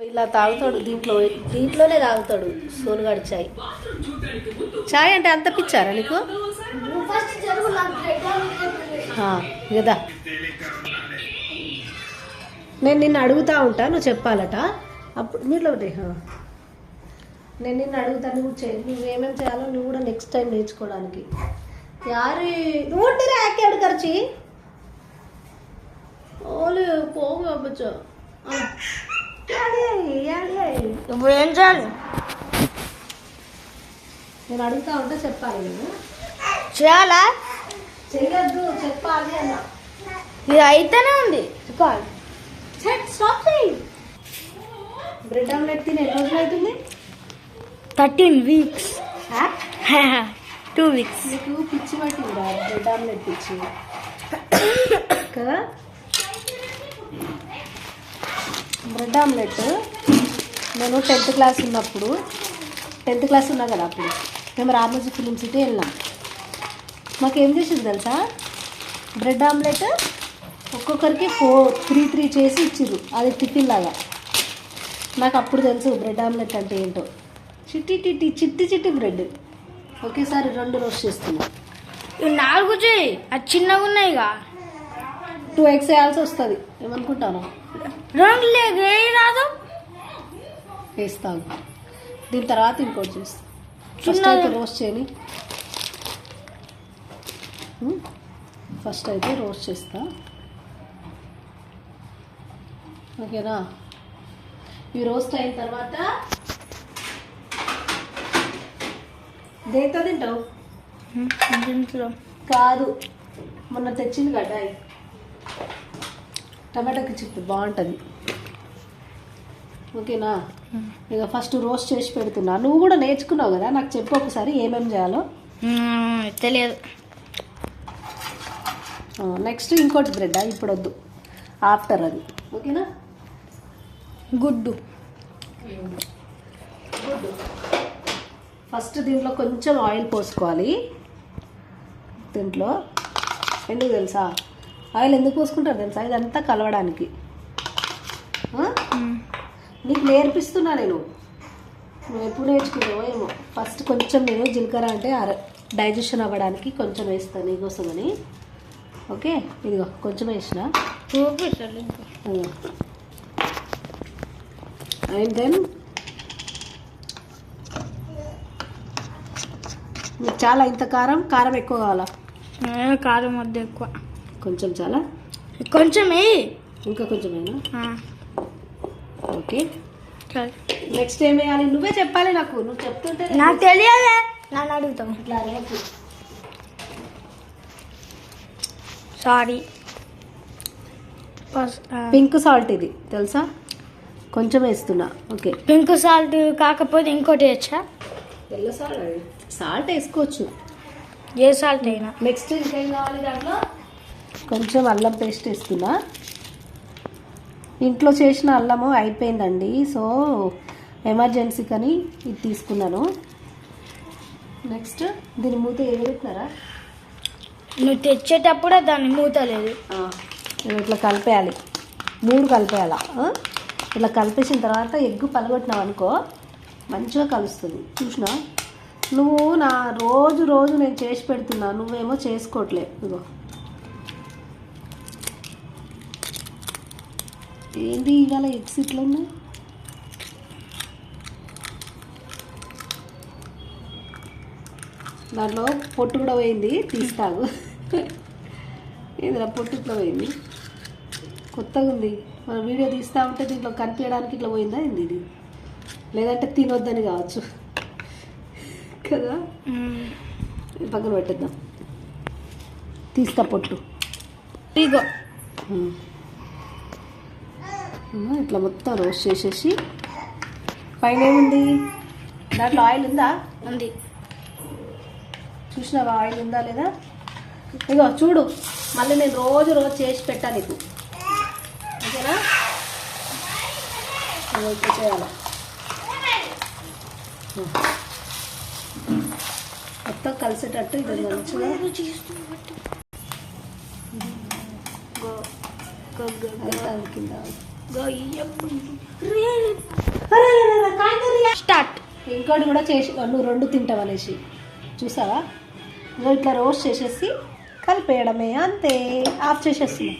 ఇలా తాగుతాడు, దీంట్లోనే తాగుతాడు సోనుగాడు చాయ్. చాయ్ అంటే అంత పిచ్చారా నీకు కదా? నేను నిన్ను అడుగుతా ఉంటా, నువ్వు చెప్పాలట. అప్పుడు నీలో నేను నిన్ను అడుగుతా, నువ్వేమేమి చేయాలో నువ్వు కూడా నెక్స్ట్ టైం నేర్చుకోవడానికి. యారీ నూటిరా యాకేడు ఖర్చి ఓలే పోగా బచ్చా. ఇప్పుడు ఏం చేయాలి? నేను అడుగుతా ఉంటే చెప్పాలి. నేను చేయాలా? చెయ్యొద్దు, చెప్పాలి అన్న. ఇది అయితేనే ఉంది. స్టాప్ చేయి. బ్రెడ్ ఆమ్లెట్ తిని ఎన్ని రోజులు అవుతుంది? 13 weeks. 2 weeks. నీకు పిచ్చి పట్టిందా బ్రెడ్ ఆమ్లెట్ పిచ్చి కదా? బ్రెడ్ ఆమ్లెట్ నేను 10th క్లాస్ ఉన్నప్పుడు, 10th క్లాస్ ఉన్నా కదా, అప్పుడు మేము రామోజీ ఫిలిం సిటీ వెళ్ళాం. మాకేం చేసింది తెలుసా? బ్రెడ్ ఆమ్లెట్ ఒక్కొక్కరికి 3 చేసి ఇచ్చిర్రు, అది టిఫిన్ లాగా. నాకు అప్పుడు తెలుసు బ్రెడ్ ఆమ్లెట్ అంటే ఏంటో. చిట్టి బ్రెడ్ ఒకేసారి 2 రోస్ట్ చేస్తున్నా. 4 చేయి, అది చిన్నగా ఉన్నాయిగా. 2 eggs వేయాల్సి వస్తుంది. ఏమనుకుంటాను? 2 రాదు, వేస్తాను. దీని తర్వాత ఇంకోటి చేస్తాను. ఫస్ట్ అయితే రోస్ట్ చేయని, ఫస్ట్ అయితే రోస్ట్ చేస్తా. ఓకేనా? ఇవి రోస్ట్ అయిన తర్వాత దేంతో తింటావు? కాదు, మొన్న తెచ్చింది గడ్డాయి టమాటోకి చిప్పు బాగుంటుంది. ఓకేనా? ఇక ఫస్ట్ రోస్ట్ చేసి పెడుతున్నా. నువ్వు కూడా నేర్చుకున్నావు కదా, నాకు చెప్పు ఒకసారి ఏమేమి చేయాలో. తెలియదు. నెక్స్ట్ ఇంకోటి బ్రెడ్, ఇప్పుడు వద్దు, ఆఫ్టర్ అది. ఓకేనా? గుడ్డు ఫస్ట్ దీంట్లో కొంచెం ఆయిల్ పోసుకోవాలి. దీంట్లో ఎందుకు తెలుసా? ఆయిల్ ఎందుకు పోసుకుంటారు తెలుసా? ఇదంతా కలవడానికి. నీకు నేర్పిస్తున్నా నేను, నువ్వు ఎప్పుడు నేర్చుకున్నావో ఏమో. ఫస్ట్ కొంచెం నేను జీలకర్ర అంటే డైజెషన్ అవ్వడానికి కొంచెం వేస్తాను నీకోసమని. ఓకే, ఇదిగో కొంచెం వేసిన. అండ్ దెన్ మీకు చాలా ఇంత కారం ఎక్కువ కావాలా? కారం వద్ద ఎక్కువ, కొంచెం చాలా, కొంచెం ఇంకా కొంచెమేనా? ఓకే, నెక్స్ట్ ఏం వేయాలి? నువ్వే చెప్పాలి నాకు, నువ్వు చెప్తుంటే నాకు తెలియదే. నన్ను అడుగుతాం. ఇట్లా సారీ. పింక్ సాల్ట్ ఇది తెలుసా? కొంచెం వేస్తున్నా. ఓకే, పింక్ సాల్ట్ కాకపోతే ఇంకోటి వేయచ్చా? తెల్ల సాల్ట్ వేసుకోవచ్చు, ఏ సాల్ట్ అయినా. నెక్స్ట్ ఇంకేం కావాలి? దాంట్లో కొంచెం అల్లం పేస్ట్ వేస్తున్నా. ఇంట్లో చేసిన అల్లము అయిపోయిందండి, సో ఎమర్జెన్సీ కానీ ఇది తీసుకున్నాను. నెక్స్ట్ దీని మూత ఏడుతున్నారా? నువ్వు తెచ్చేటప్పుడే దాన్ని మూత లేదు. ఇట్లా కలిపేయాలి, 3 కలిపేయాలా. ఇట్లా కలిపేసిన తర్వాత ఎగ్గు పలగొట్టినావు అనుకో, మంచిగా కలుస్తుంది. చూసినా? నువ్వు నా రోజు నేను చేసి పెడుతున్నా, నువ్వేమో చేసుకోవట్లే. ఇగో ఏంటి ఇవాళ ఎగ్స్ ఇట్లా ఉన్నాయి? దాంట్లో పొట్టు కూడా పోయింది, తీస్తాగు. ఏదిరా పొట్టు ఇట్లా పోయింది, కొత్తగా ఉంది. మన వీడియో తీస్తూ ఉంటే దీంట్లో కనిపించడానికి ఇట్లా పోయిందా ఏంది ఇది? లేదంటే తినొద్దని కావచ్చు కదా. పక్కన పెట్టేద్దాం, తీస్తా పొట్టు. ఇగో ఇట్లా మొత్తం రోస్ట్ చేసేసి, పైన ఏముంది? దాంట్లో ఆయిల్ ఉందా? ఉంది. చూసినావా ఆయిల్ ఉందా లేదా? ఇగో చూడు, మళ్ళీ నేను రోజు చేసి పెట్టా నీకు. ఓకేనా? ఇట్లా చేయాలి, మొత్తం కలిసేటట్టు ఇది మంచిగా. కింద ఇంకోటి కూడా చేసి నువ్వు 2 తింటావు అనేసి చూసావా. నువ్వు ఇట్లా రోస్ట్ చేసేసి కలిపేయడమే, అంతే. ఆఫ్ చేసేస్తున్నా.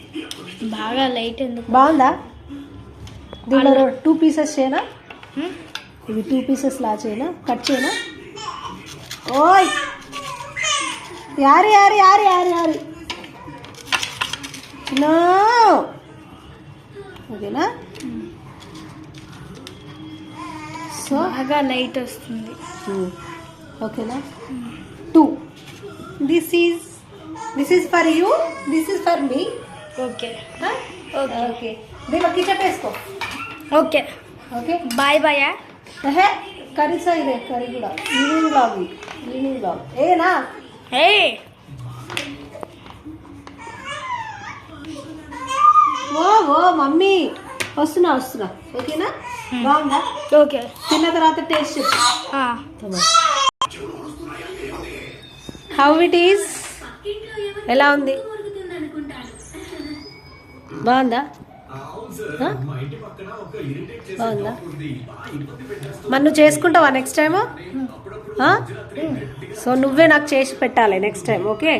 బాగా లైట్ ఎందుకు? బాగుందా? దీనిలో 2 పీసెస్ చేయనా? ఇవి 2 పీసెస్ లా చేయనా? కట్ చేయనా? ఓయ్ యారి యారి యారి యారి యారి నో. ఓకేనా? సో బాగా లైట్ వస్తుంది. ఓకేనా? 2. This is for you, this is for me. Okay okay okay. దీనిలో కిచప్ వేసుకో. Okay okay bye bye. Curry సా ఇదే కర్రీ కూడా. ఈవినింగ్ బ్లాగ్ ఏనా? ఏ ఓ మమ్మీ వస్తున్నా. ఓకేనా? బాగుందా? ఓకే తిన్న తర్వాత టేస్ట్ చెప్పు. How it is? ఎలా ఉంది? బాగుందా? బాగుందా? మరి నువ్వు చేసుకుంటావా నెక్స్ట్ టైము? సో నువ్వే నాకు చేసి పెట్టాలి నెక్స్ట్ టైం. ఓకే?